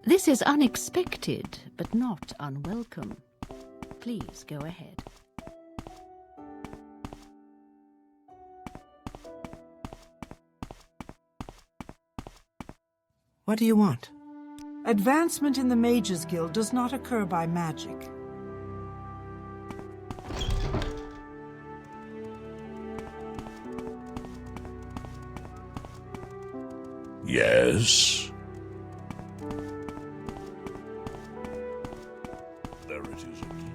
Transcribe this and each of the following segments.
This is unexpected, but not unwelcome. Please go ahead. What do you want? Advancement in the Mages Guild does not occur by magic. Yes? There it is again.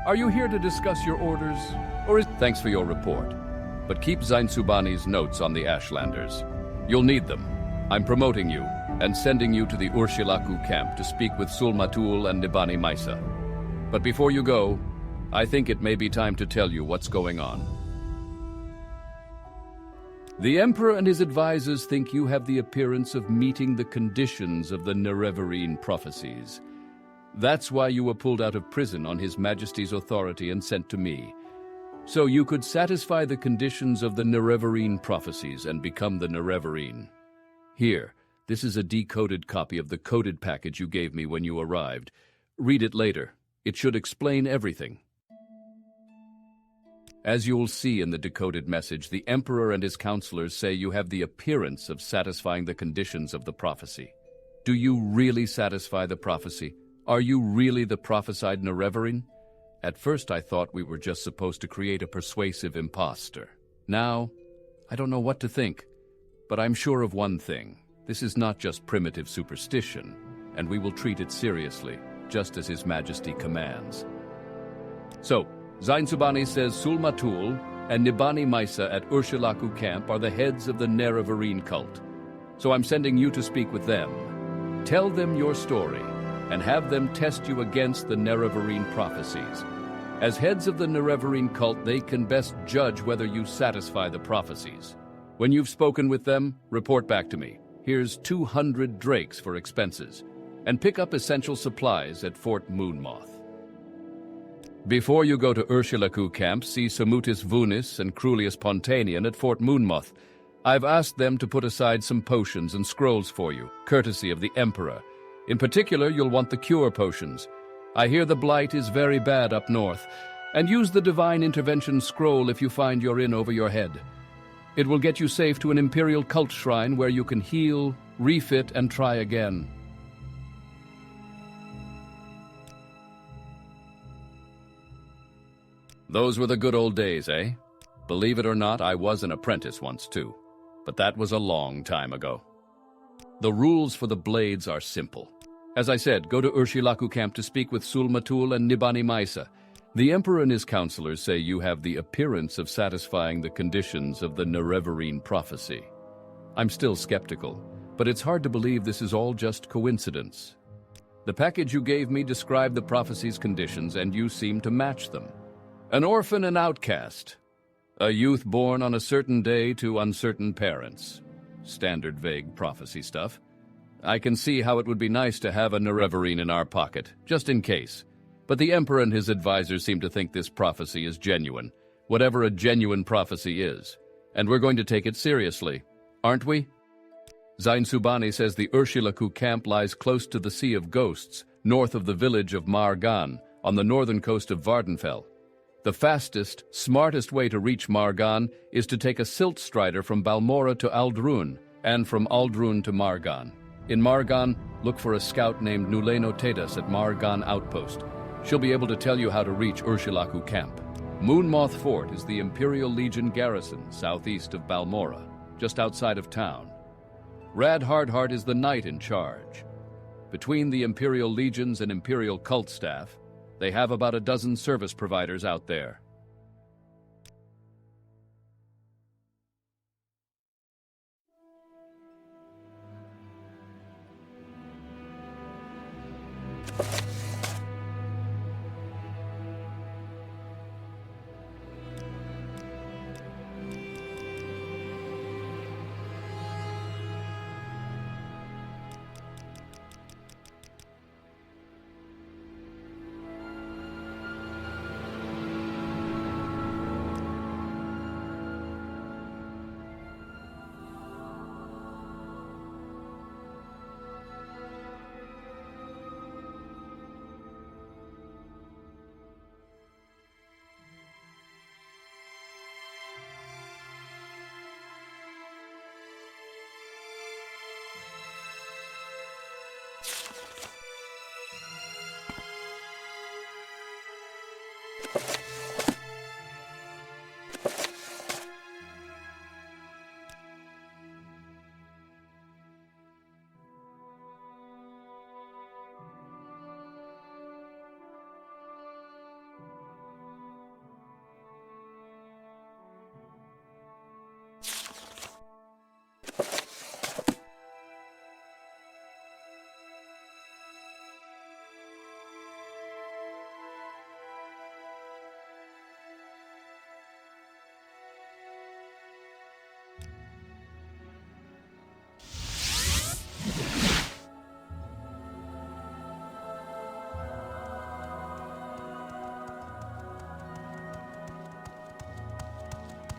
Are you here to discuss your orders? Or is... Thanks for your report. But keep Zainzubani's notes on the Ashlanders. You'll need them. I'm promoting you and sending you to the Urshilaku camp to speak with Sul-Matul and Nibani Maisa. But before you go, I think it may be time to tell you what's going on. The Emperor and his advisors think you have the appearance of meeting the conditions of the Nerevarine prophecies. That's why you were pulled out of prison on His Majesty's authority and sent to me. So you could satisfy the conditions of the Nerevarine prophecies and become the Nerevarine. Here, this is a decoded copy of the coded package you gave me when you arrived. Read it later. It should explain everything. As you'll see in the decoded message, the Emperor and his counselors say you have the appearance of satisfying the conditions of the prophecy. Do you really satisfy the prophecy? Are you really the prophesied Nerevarine? At first I thought we were just supposed to create a persuasive impostor. Now, I don't know what to think, but I'm sure of one thing. This is not just primitive superstition, and we will treat it seriously, just as His Majesty commands. So, Zainzubani says Sul-Matul and Nibani Maisa at Urshilaku camp are the heads of the Nerevarine cult. So I'm sending you to speak with them. Tell them your story, and have them test you against the Nerevarine prophecies. As heads of the Nerevarine cult, they can best judge whether you satisfy the prophecies. When you've spoken with them, report back to me. Here's 200 drakes for expenses, and pick up essential supplies at Fort Moonmoth. Before you go to Urshilaku camp, see Samutis Vunis and Crulius Pontanian at Fort Moonmoth. I've asked them to put aside some potions and scrolls for you, courtesy of the Emperor. In particular, you'll want the cure potions. I hear the blight is very bad up north, and use the Divine Intervention scroll if you find you're in over your head. It will get you safe to an Imperial cult shrine where you can heal, refit, and try again. Those were the good old days, eh? Believe it or not, I was an apprentice once too, but that was a long time ago. The rules for the blades are simple. As I said, go to Urshilaku camp to speak with Sul-Matul and Nibani Maisa. The Emperor and his counselors say you have the appearance of satisfying the conditions of the Nerevarine prophecy. I'm still skeptical, but it's hard to believe this is all just coincidence. The package you gave me described the prophecy's conditions, and you seem to match them. An orphan and outcast. A youth born on a certain day to uncertain parents. Standard vague prophecy stuff. I can see how it would be nice to have a Nerevarine in our pocket, just in case. But the Emperor and his advisors seem to think this prophecy is genuine, whatever a genuine prophecy is. And we're going to take it seriously, aren't we? Zainzubani says the Urshilaku camp lies close to the Sea of Ghosts, north of the village of Margan, on the northern coast of Vvardenfell. The fastest, smartest way to reach Margan is to take a silt strider from Balmora to Aldrun, and from Aldrun to Margan. In Margan, look for a scout named Nuleno Tedas at Margan Outpost. She'll be able to tell you how to reach Urshilaku camp. Moonmoth Fort is the Imperial Legion garrison southeast of Balmora, just outside of town. Rad Hardheart is the knight in charge. Between the Imperial Legions and Imperial cult staff, they have about a dozen service providers out there.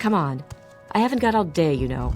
Come on. I haven't got all day, you know.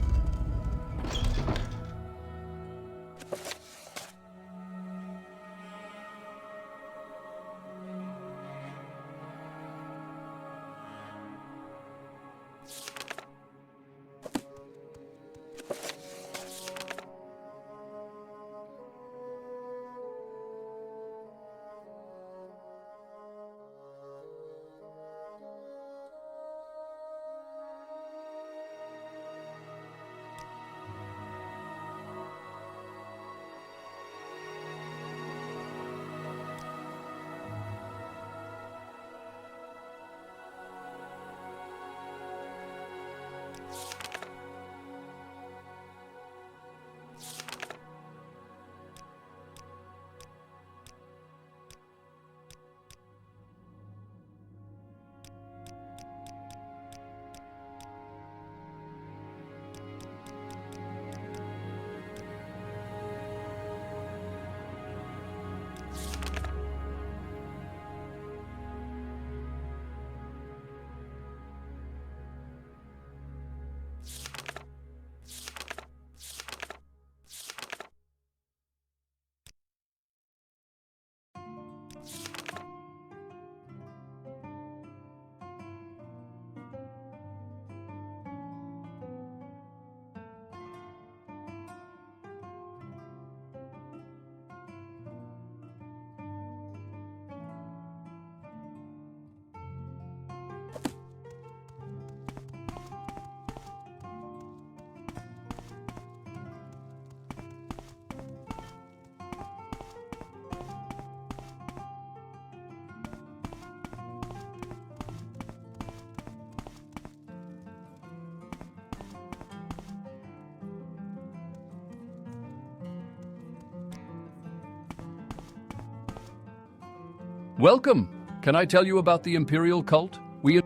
Welcome! Can I tell you about the Imperial cult?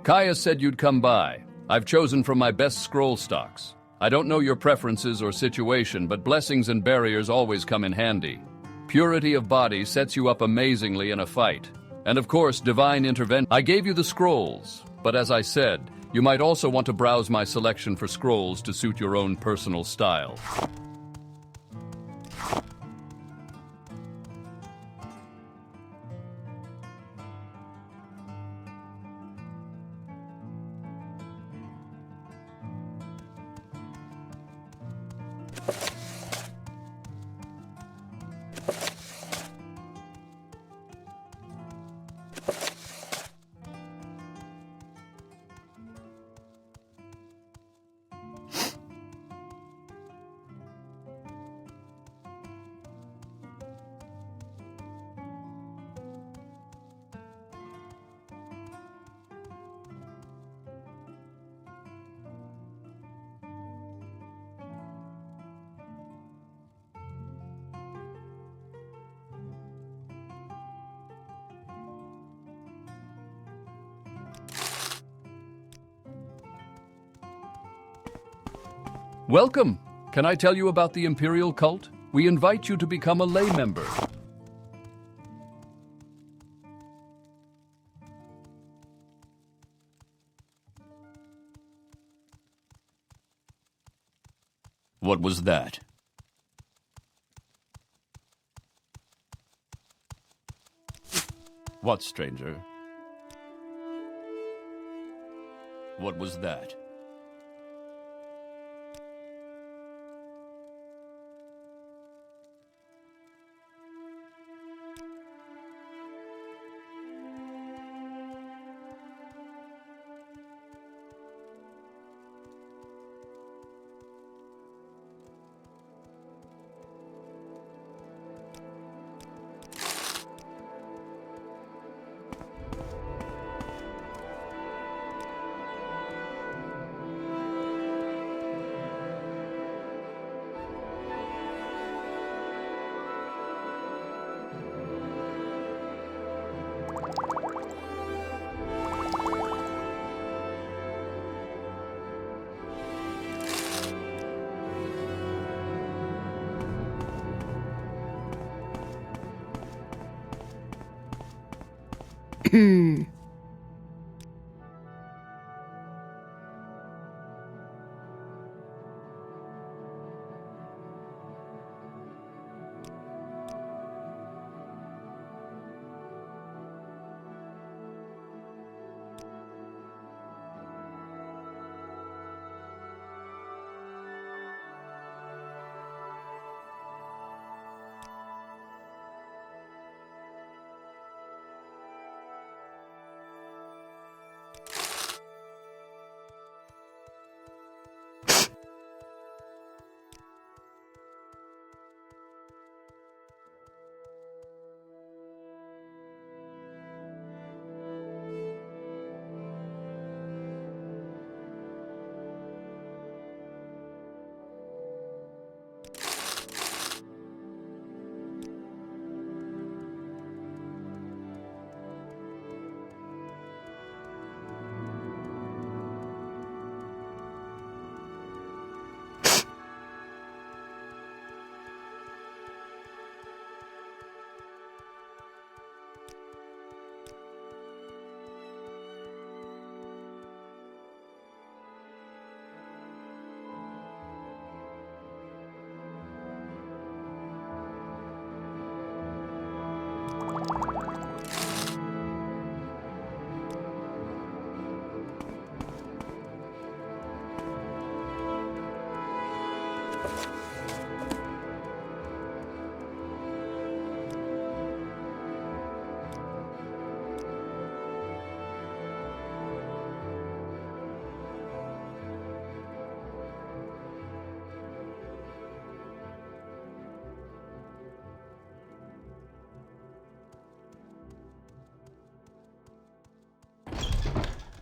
Kaya said you'd come by. I've chosen from my best scroll stocks. I don't know your preferences or situation, but blessings and barriers always come in handy. Purity of body sets you up amazingly in a fight. And of course, divine intervention. I gave you the scrolls, but as I said, you might also want to browse my selection for scrolls to suit your own personal style. Welcome! Can I tell you about the Imperial cult? We invite you to become a lay member. What was that? What, stranger? What was that?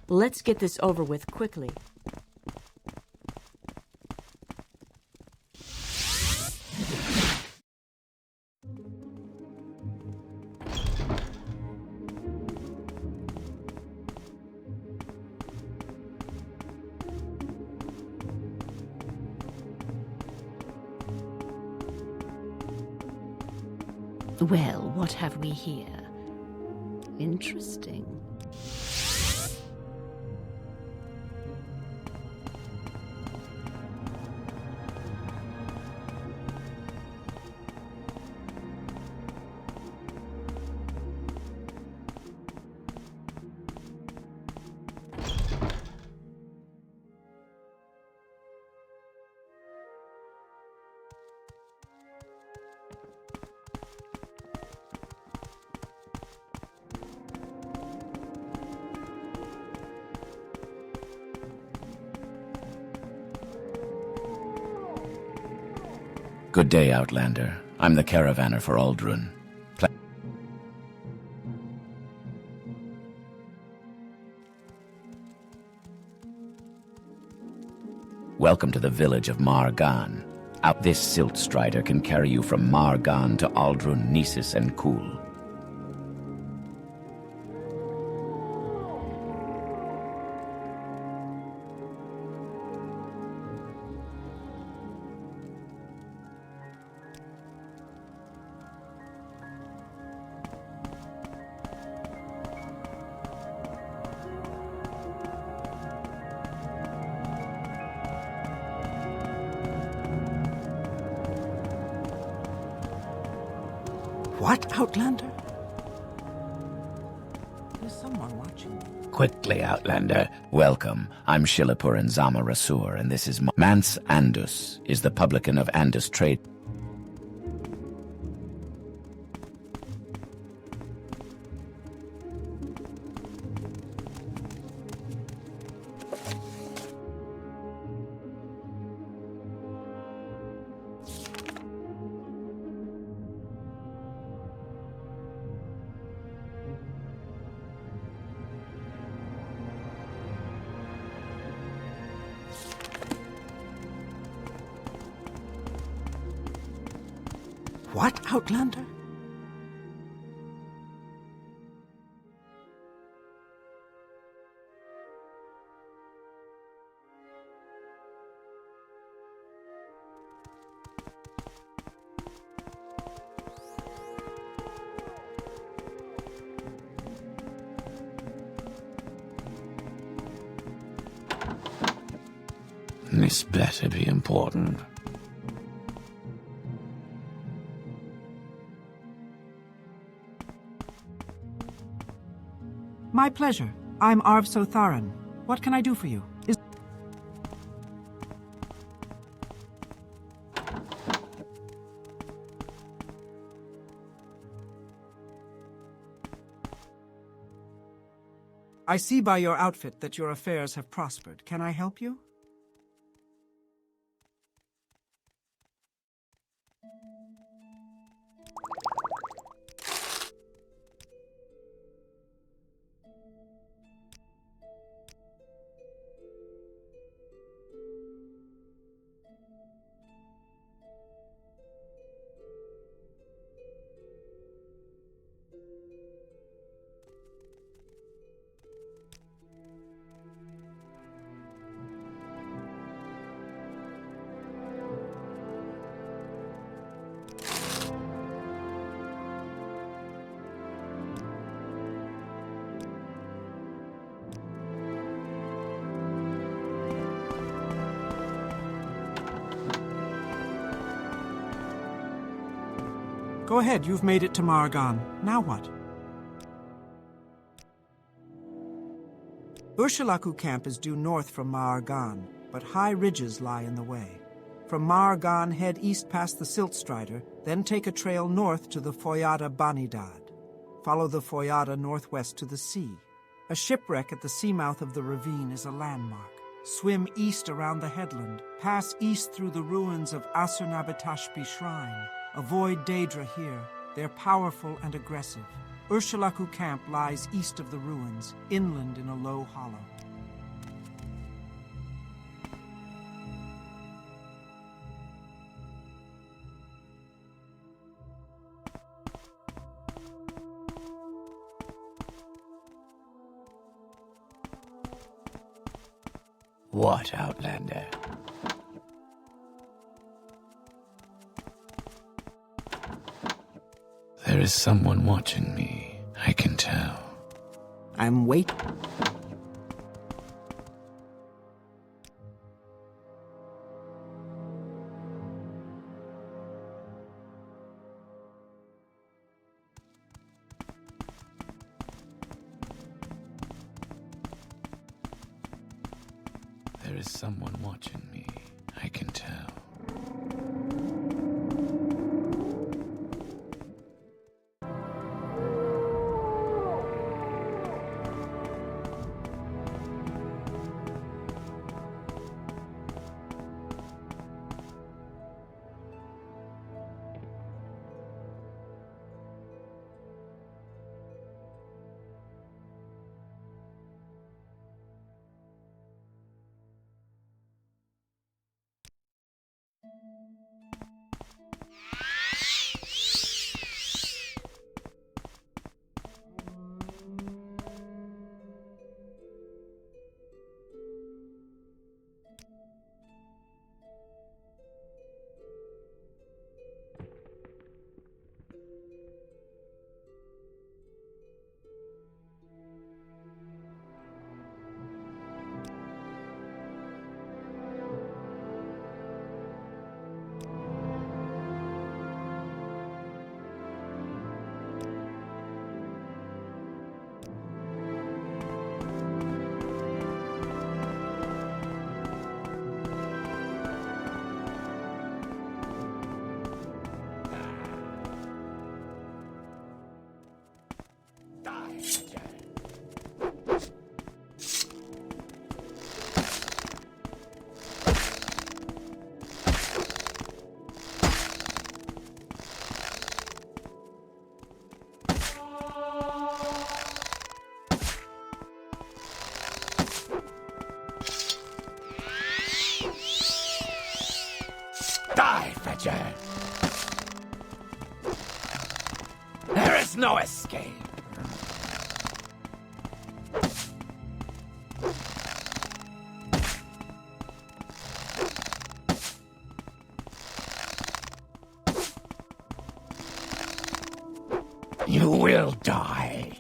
Let's get this over with quickly. Well, what have we here? Interesting. Good day, Outlander. I'm the caravaner for Aldrun. Welcome to the village of Margan. This silt strider can carry you from Margan to Aldrun, Nisus, and Kul. What, Outlander? There's someone watching me. Quickly, Outlander. Welcome. I'm Shilipur and Zama Rasur, and this is Mance Andus is the publican of Andus Trade. What, Outlander? This better be important. My pleasure. I'm Arv Sotharan. What can I do for you? I see by your outfit that your affairs have prospered. Can I help you? Go ahead, you've made it to Margan. Now what? Ursulaku camp is due north from Margan, but high ridges lie in the way. From Margan, head east past the Siltstrider, then take a trail north to the Foyada Banidad. Follow the Foyada northwest to the sea. A shipwreck at the seamouth of the ravine is a landmark. Swim east around the headland, pass east through the ruins of Asurnabitashpi Shrine. Avoid Daedra here. They're powerful and aggressive. Ursulaku camp lies east of the ruins, inland in a low hollow. What, Outlander? There is someone watching me, I can tell. I'm waiting. There is someone watching me, I can tell. Die, Fetcher! There is no escape! You will die.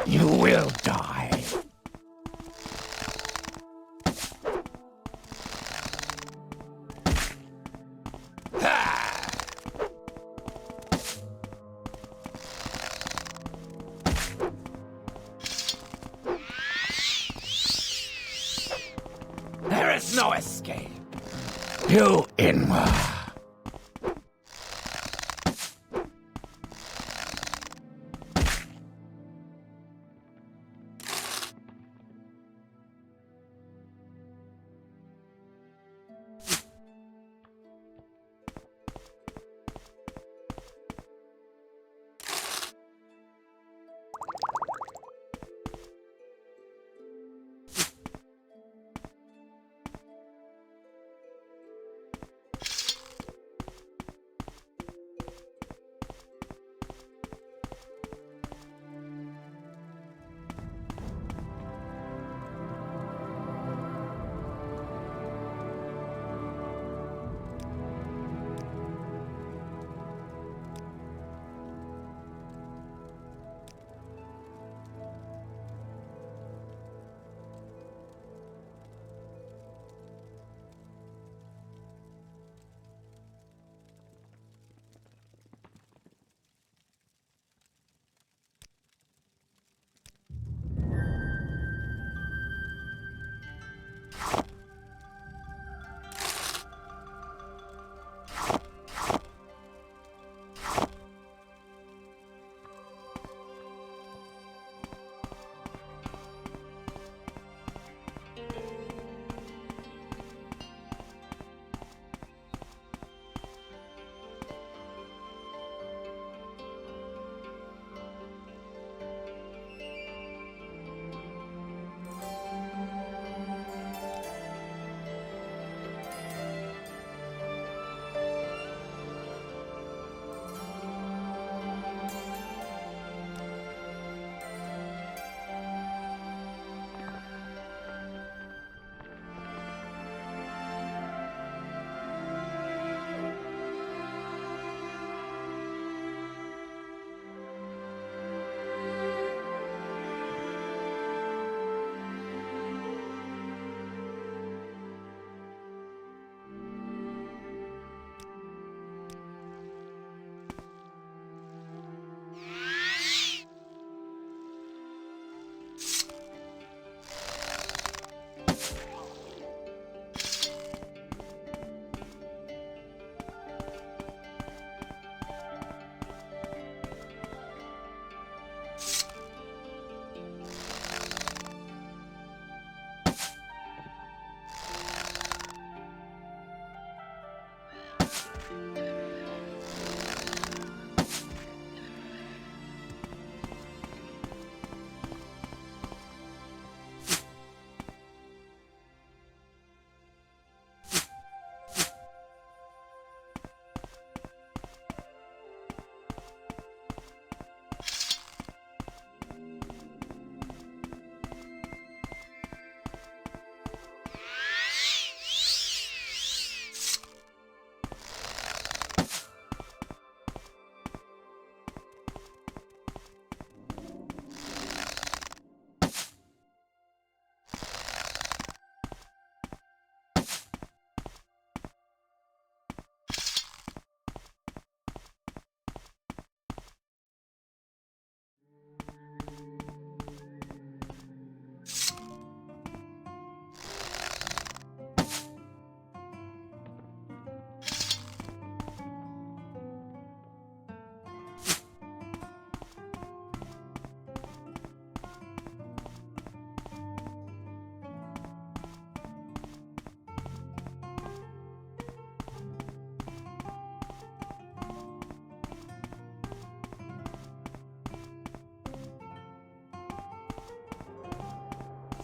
You will die. Ha! There is no escape. You Inwa.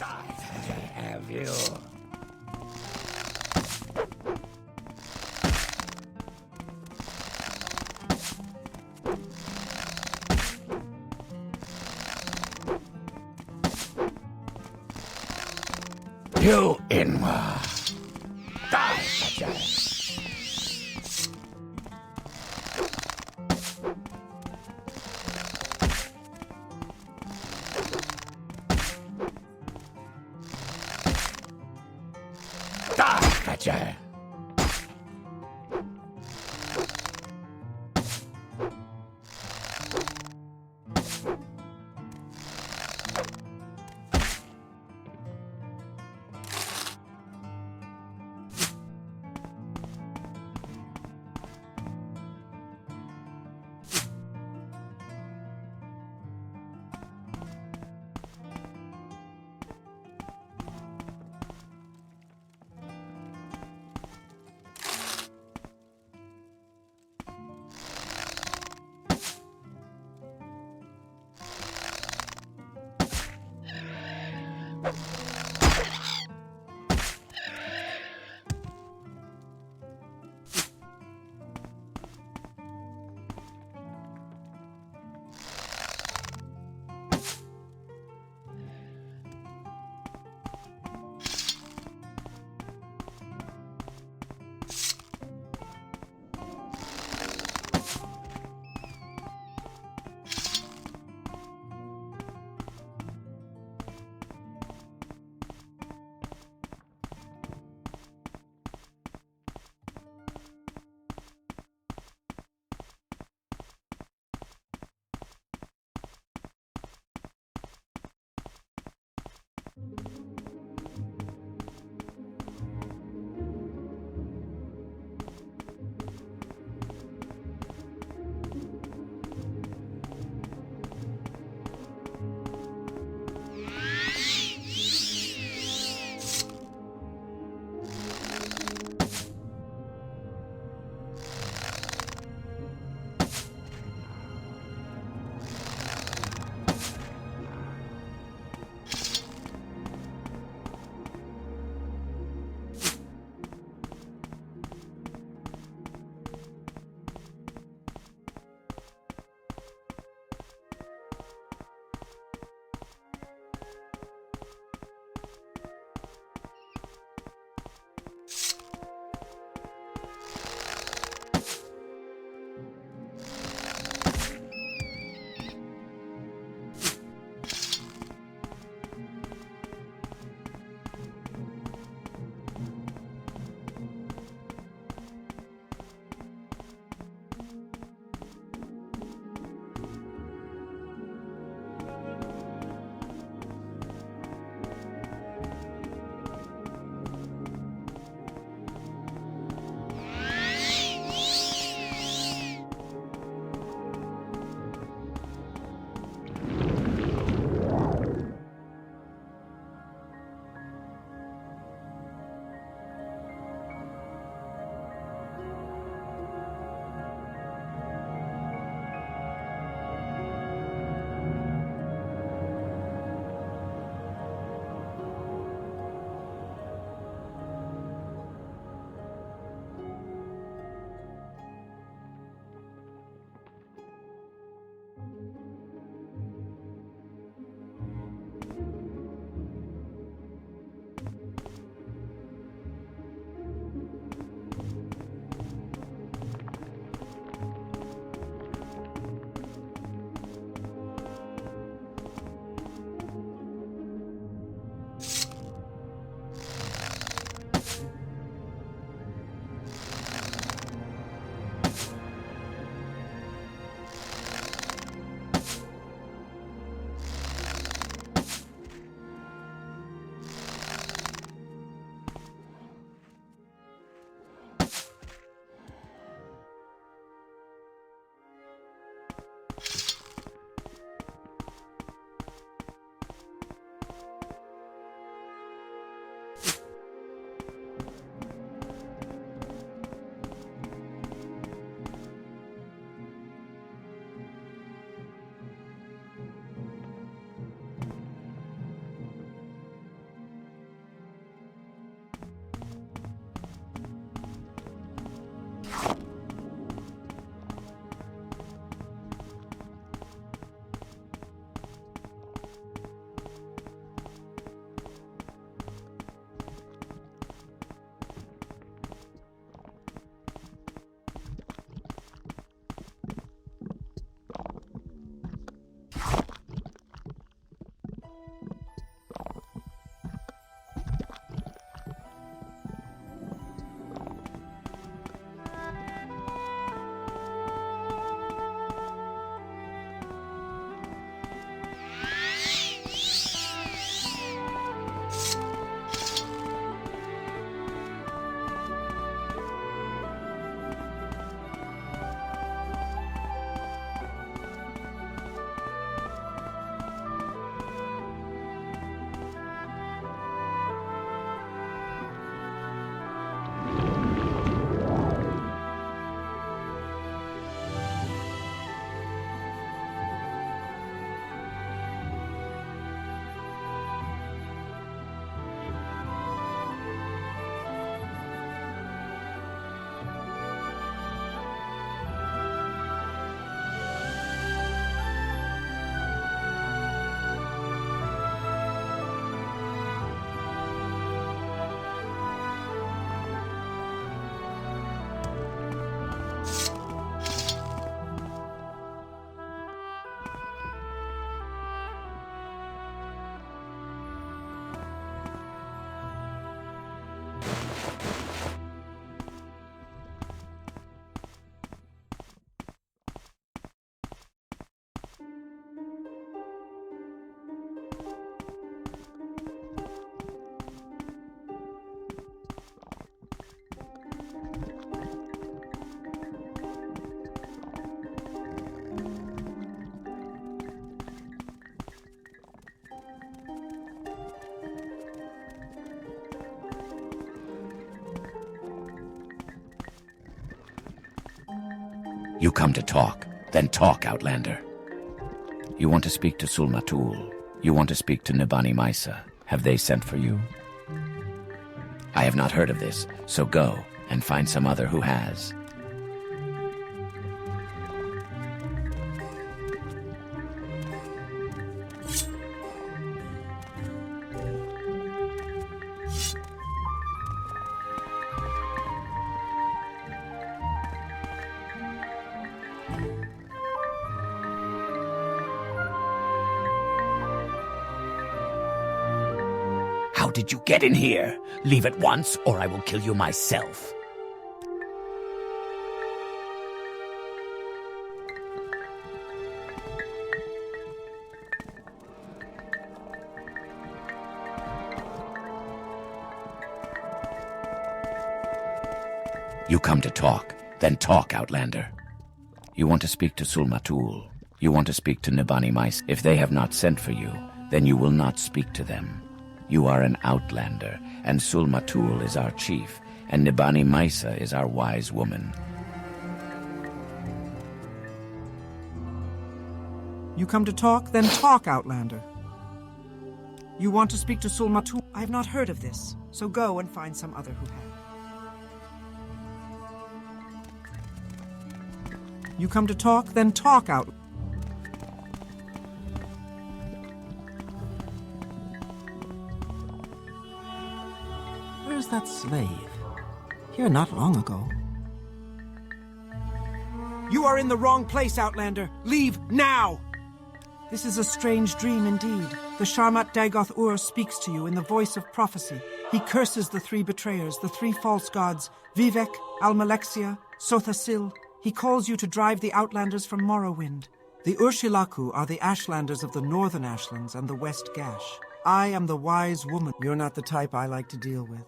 I have you. You Inwa. Die, Sajay. Die, Sajay. You come to talk, then talk, Outlander. You want to speak to Sul-Matul. You want to speak to Nibani Maisa. Have they sent for you? I have not heard of this, so go and find some other who has. How did you get in here? Leave at once, or I will kill you myself. You come to talk, then talk, Outlander. You want to speak to Sul-Matul. You want to speak to Nibani Maisa. If they have not sent for you, then you will not speak to them. You are an Outlander, and Sul-Matul is our chief, and Nibani Maisa is our wise woman. You come to talk? Then talk, Outlander. You want to speak to Sul-Matul? I have not heard of this, so go and find some other who have. You come to talk? Then talk, Outlander. Where's that slave? Here not long ago. You are in the wrong place, Outlander. Leave now! This is a strange dream indeed. The Sharmat Dagoth-Ur speaks to you in the voice of prophecy. He curses the three betrayers, the three false gods, Vivek, Almalexia, Sothasil. He calls you to drive the Outlanders from Morrowind. The Urshilaku are the Ashlanders of the Northern Ashlands and the West Gash. I am the wise woman. You're not the type I like to deal with.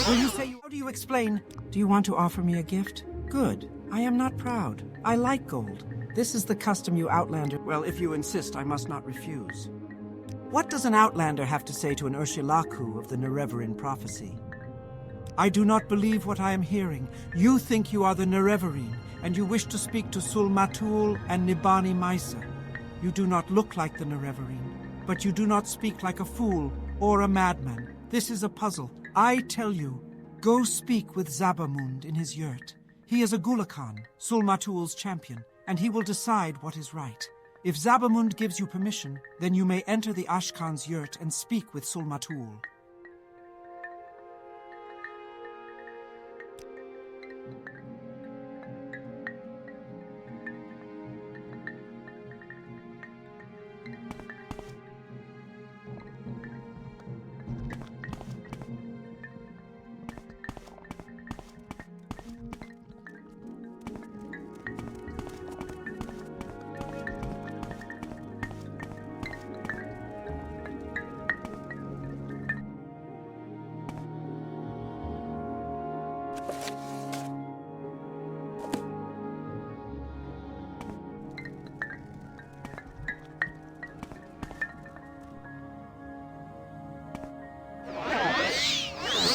Will you say, how do you explain? Do you want to offer me a gift? Good. I am not proud. I like gold. This is the custom, you Outlander. Well, if you insist, I must not refuse. What does an Outlander have to say to an Urshilaku of the Nerevarine prophecy? I do not believe what I am hearing. You think you are the Nerevarine, and you wish to speak to Sul-Matul and Nibani Maisa. You do not look like the Nerevarine, but you do not speak like a fool or a madman. This is a puzzle. I tell you, go speak with Zabamund in his yurt. He is a Gulakan, Sul-Matul's champion, and he will decide what is right. If Zabamund gives you permission, then you may enter the Ashkan's yurt and speak with Sul-Matul.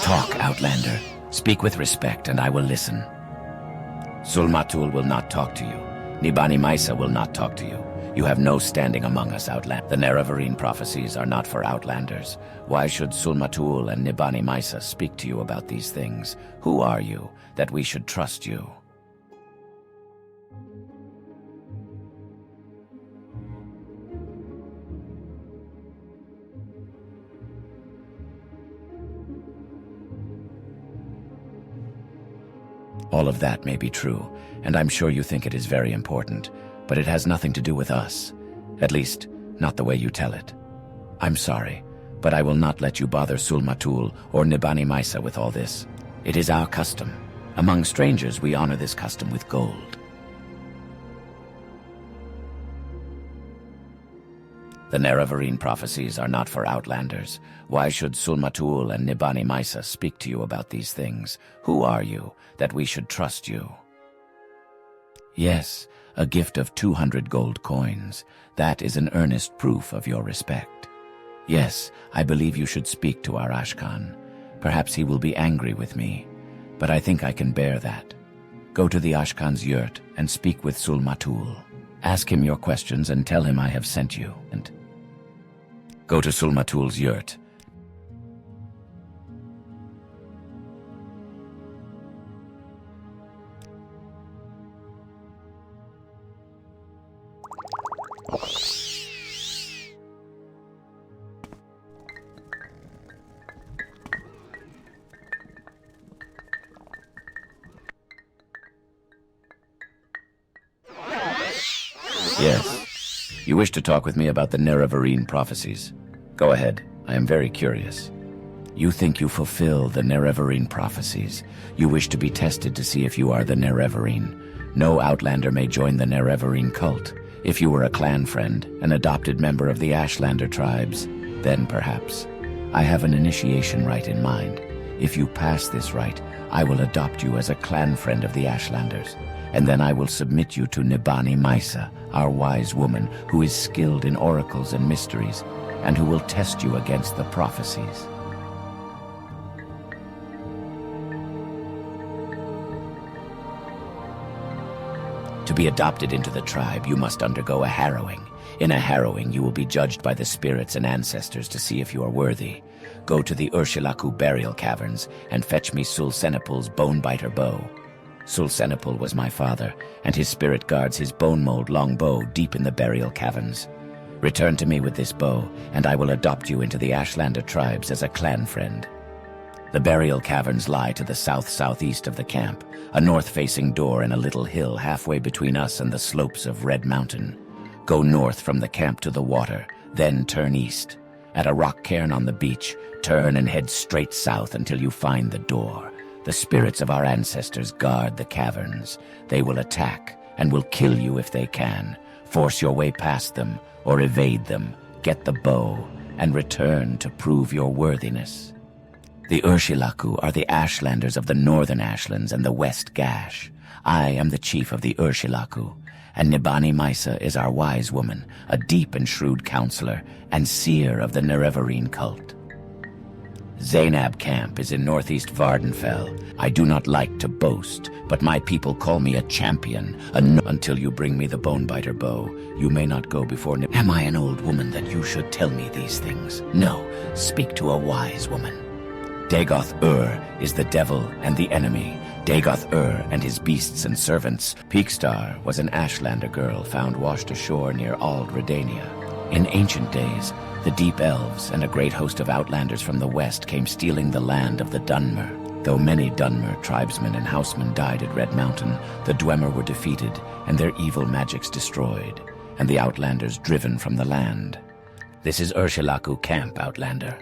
Talk, Outlander. Speak with respect, and I will listen. Sul-Matul will not talk to you. Nibani Maisa will not talk to you. You have no standing among us, Outlander. The Nerevarine prophecies are not for Outlanders. Why should Sul-Matul and Nibani Maisa speak to you about these things? Who are you, that we should trust you? All of that may be true, and I'm sure you think it is very important, but it has nothing to do with us. At least, not the way you tell it. I'm sorry, but I will not let you bother Sul-Matul or Nibani Maisa with all this. It is our custom. Among strangers, we honor this custom with gold. The Nerevarine prophecies are not for Outlanders. Why should Sul-Matul and Nibani Maisa speak to you about these things? Who are you, that we should trust you? Yes, a gift of 200 gold coins. That is an earnest proof of your respect. Yes, I believe you should speak to our Ashkan. Perhaps he will be angry with me, but I think I can bear that. Go to the Ashkan's yurt and speak with Sul-Matul. Ask him your questions and tell him I have sent you. And go to Sul-Matul's yurt. Yes. You wish to talk with me about the Nerevarine prophecies? Go ahead. I am very curious. You think you fulfill the Nerevarine prophecies. You wish to be tested to see if you are the Nerevarine. No Outlander may join the Nerevarine cult. If you were a clan friend, an adopted member of the Ashlander tribes, then perhaps. I have an initiation rite in mind. If you pass this rite, I will adopt you as a clan friend of the Ashlanders. And then I will submit you to Nibani Maisa, our wise woman, who is skilled in oracles and mysteries, and who will test you against the prophecies. To be adopted into the tribe, you must undergo a harrowing. In a harrowing, you will be judged by the spirits and ancestors to see if you are worthy. Go to the Urshilaku burial caverns and fetch me Sul-Senepul's bone-biter bow. Sul-Senepul was my father, and his spirit guards his bone-mold long bow deep in the burial caverns. Return to me with this bow, and I will adopt you into the Ashlander tribes as a clan friend. The burial caverns lie to the south-southeast of the camp, a north-facing door in a little hill halfway between us and the slopes of Red Mountain. Go north from the camp to the water, then turn east. At a rock cairn on the beach, turn and head straight south until you find the door. The spirits of our ancestors guard the caverns. They will attack and will kill you if they can. Force your way past them or evade them. Get the bow and return to prove your worthiness. The Urshilaku are the Ashlanders of the Northern Ashlands and the West Gash. I am the chief of the Urshilaku, and Nibani Maisa is our wise woman, a deep and shrewd counselor and seer of the Nerevarine cult. Zainab camp is in northeast Vvardenfell. I do not like to boast, but my people call me a champion. Until you bring me the bone-biter bow, you may not go before Am I an old woman that you should tell me these things? No, speak to a wise woman. Dagoth-Ur is the devil and the enemy. Dagoth-Ur and his beasts and servants. Peakstar was an Ashlander girl found washed ashore near Ald Redania. In ancient days, the Deep Elves and a great host of Outlanders from the west came stealing the land of the Dunmer. Though many Dunmer tribesmen and housemen died at Red Mountain, the Dwemer were defeated and their evil magics destroyed, and the Outlanders driven from the land. This is Urshilaku Camp, Outlander.